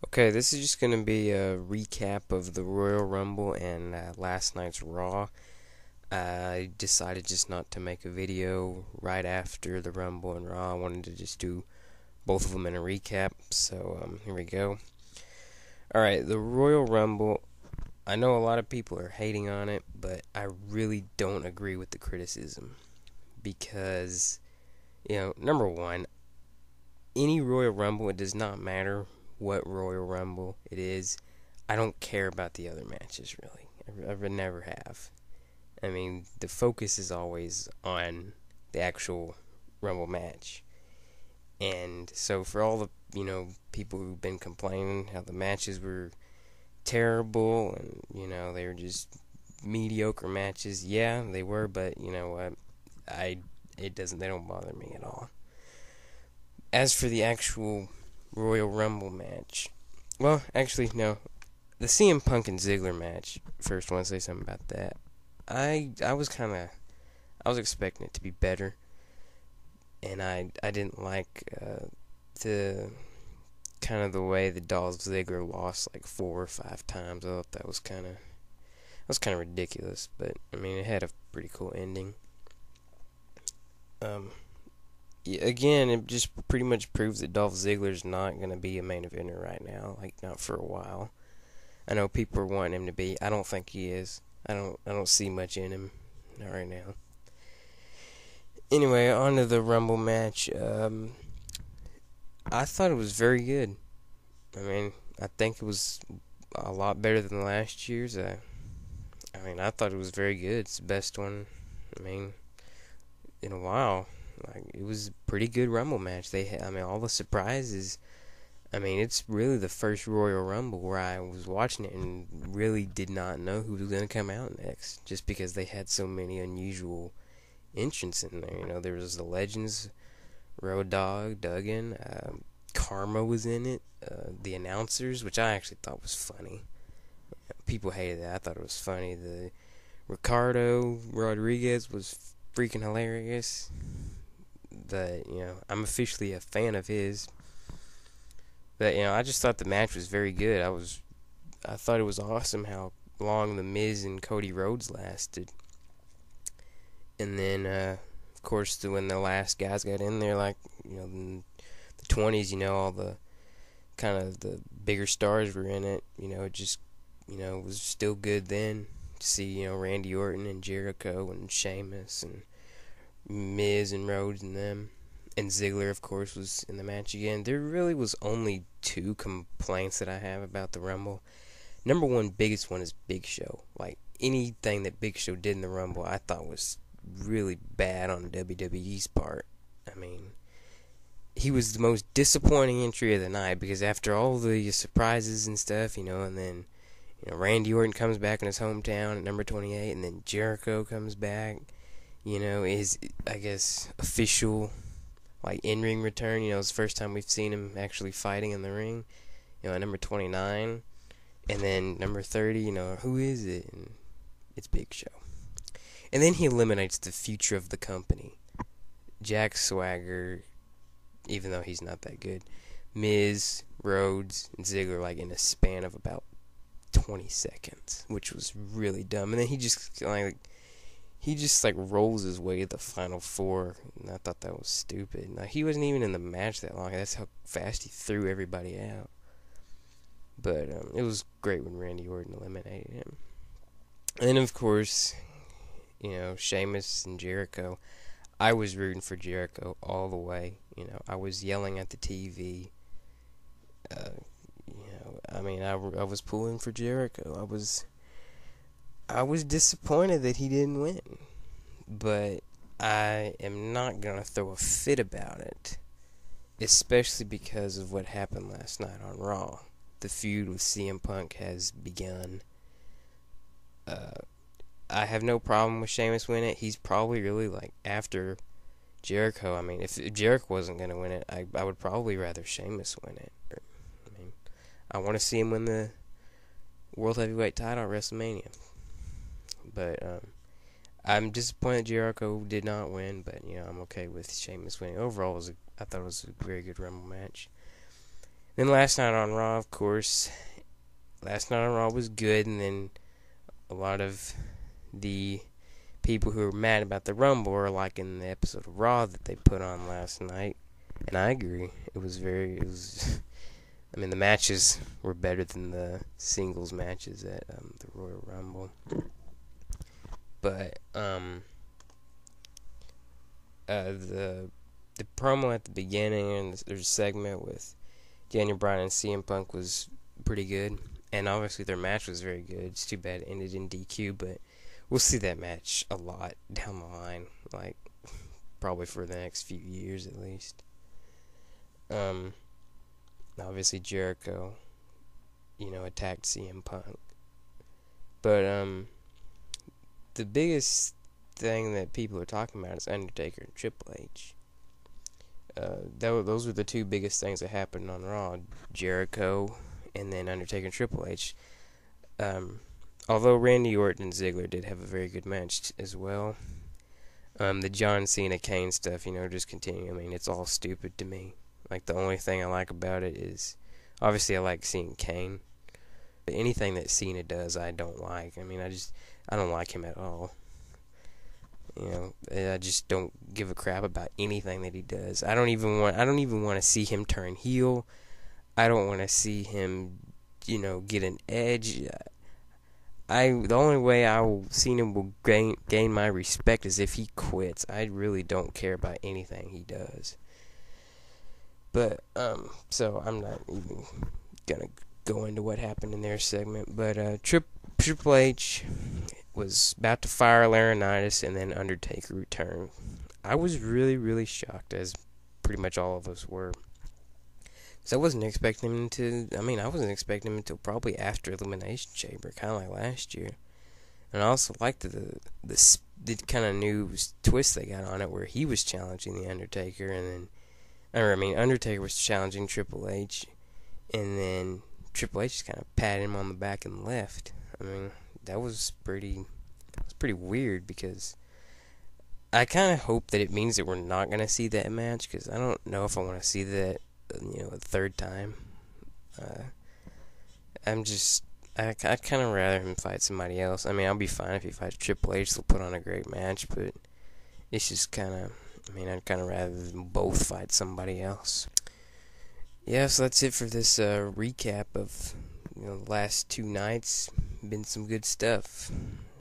Okay, this is just going to be a recap of the Royal Rumble and last night's Raw. I decided just not to make a video right after the Rumble and Raw. I wanted to just do both of them in a recap, so here we go. Alright, the Royal Rumble. I know a lot of people are hating on it, but I really don't agree with the criticism. Because, number one, any Royal Rumble, it does not matter what Royal Rumble it is. I don't care about the other matches, really. I never have. I mean, the focus is always on the actual Rumble match. And so for all the, people who've been complaining how the matches were terrible and, they were just mediocre matches, yeah, they were, but you know what? They don't bother me at all. As for the actual Royal Rumble match, well, actually, no. The CM Punk and Ziggler match. First, I want to say something about that. I was expecting it to be better, and I didn't like the kind of the way the Dolph Ziggler lost like 4 or 5 times. I thought that was kind of ridiculous, but I mean it had a pretty cool ending. Um, Again, it just pretty much proves that Dolph Ziggler's not going to be a main eventer right now, like not for a while. I know people are wanting him to be. I don't think he is. I don't see much in him, not right now. Anyway, on to the Rumble match. I thought it was very good. I mean, I think it was a lot better than last year's. I thought it was very good. It's the best one. I mean, in a while. Like, it was a pretty good Rumble match. All the surprises. I mean, it's really the first Royal Rumble where I was watching it and really did not know who was going to come out next, just because they had so many unusual entrants in there. There was the Legends, Road Dogg, Duggan, Karma was in it, the announcers, which I actually thought was funny. People hated that. I thought it was funny. The Ricardo Rodriguez was freaking hilarious. But, I'm officially a fan of his. But, I just thought the match was very good. I thought it was awesome how long The Miz and Cody Rhodes lasted. And then, of course, when the last guys got in there, like, in the 20s, all the kind of the bigger stars were in it. It just, was still good then to see, Randy Orton and Jericho and Sheamus and Miz and Rhodes and them. And Ziggler, of course, was in the match again. There really was only two complaints that I have about the Rumble. Number one, biggest one, is Big Show. Like, anything that Big Show did in the Rumble, I thought was really bad on WWE's part. I mean, he was the most disappointing entry of the night, because after all the surprises and stuff, and then, Randy Orton comes back in his hometown at number 28, and then Jericho comes back, his, I guess, official, like, in-ring return. It's the first time we've seen him actually fighting in the ring, at number 29. And then number 30, who is it? And it's Big Show. And then he eliminates the future of the company. Jack Swagger, even though he's not that good. Miz, Rhodes, and Ziggler, like, in a span of about 20 seconds, which was really dumb. And then he just rolls his way to the final four, and I thought that was stupid. Now, he wasn't even in the match that long. That's how fast he threw everybody out. But it was great when Randy Orton eliminated him. And of course, Sheamus and Jericho. I was rooting for Jericho all the way. I was yelling at the TV. I was pulling for Jericho. I was disappointed that he didn't win, but I am not gonna throw a fit about it, especially because of what happened last night on Raw. The feud with CM Punk has begun. I have no problem with Sheamus winning it. He's probably really, like, after Jericho. I mean, if Jericho wasn't gonna win it, I would probably rather Sheamus win it. I mean, I want to see him win the World Heavyweight title at WrestleMania. But I'm disappointed Jericho did not win, but I'm okay with Sheamus winning. Overall, I thought it was a very good Rumble match. Then last night on Raw, of course, last night on Raw was good, and then a lot of the people who are mad about the Rumble are liking the episode of Raw that they put on last night, and I agree. I mean, the matches were better than the singles matches at the Royal Rumble. But the promo at the beginning and there's a segment with Daniel Bryan and CM Punk was pretty good, and obviously their match was very good. It's too bad it ended in DQ, but we'll see that match a lot down the line, like probably for the next few years at least. Obviously Jericho, attacked CM Punk, but the biggest thing that people are talking about is Undertaker and Triple H. Those were the two biggest things that happened on Raw: Jericho and then Undertaker and Triple H. Although Randy Orton and Ziggler did have a very good match as well. The John Cena Kane stuff, just continue. I mean, it's all stupid to me. Like, the only thing I like about it is, obviously I like seeing Kane. But anything that Cena does, I don't like. I mean, I don't like him at all. I just don't give a crap about anything that he does. I don't even want to see him turn heel. I don't want to see him, get an edge. The only way Cena will gain my respect is if he quits. I really don't care about anything he does. But so I'm not even gonna go into what happened in their segment. But Triple H was about to fire Laurinaitis, and then Undertaker returned. I was really, really shocked, as pretty much all of us were. Because I wasn't expecting him I wasn't expecting him until probably after Elimination Chamber, kind of like last year. And I also liked the kind of new twist they got on it, where he was challenging the Undertaker, and then, Undertaker was challenging Triple H, and then Triple H just kind of patted him on the back and left. I mean, that was pretty weird, because I kind of hope that it means that we're not going to see that match, because I don't know if I want to see that, a third time. I'd kind of rather him fight somebody else. I mean, I'll be fine if he fights Triple H, they'll put on a great match, but it's just kind of, I'd kind of rather them both fight somebody else. Yeah, so that's it for this recap of the last two nights. Been some good stuff.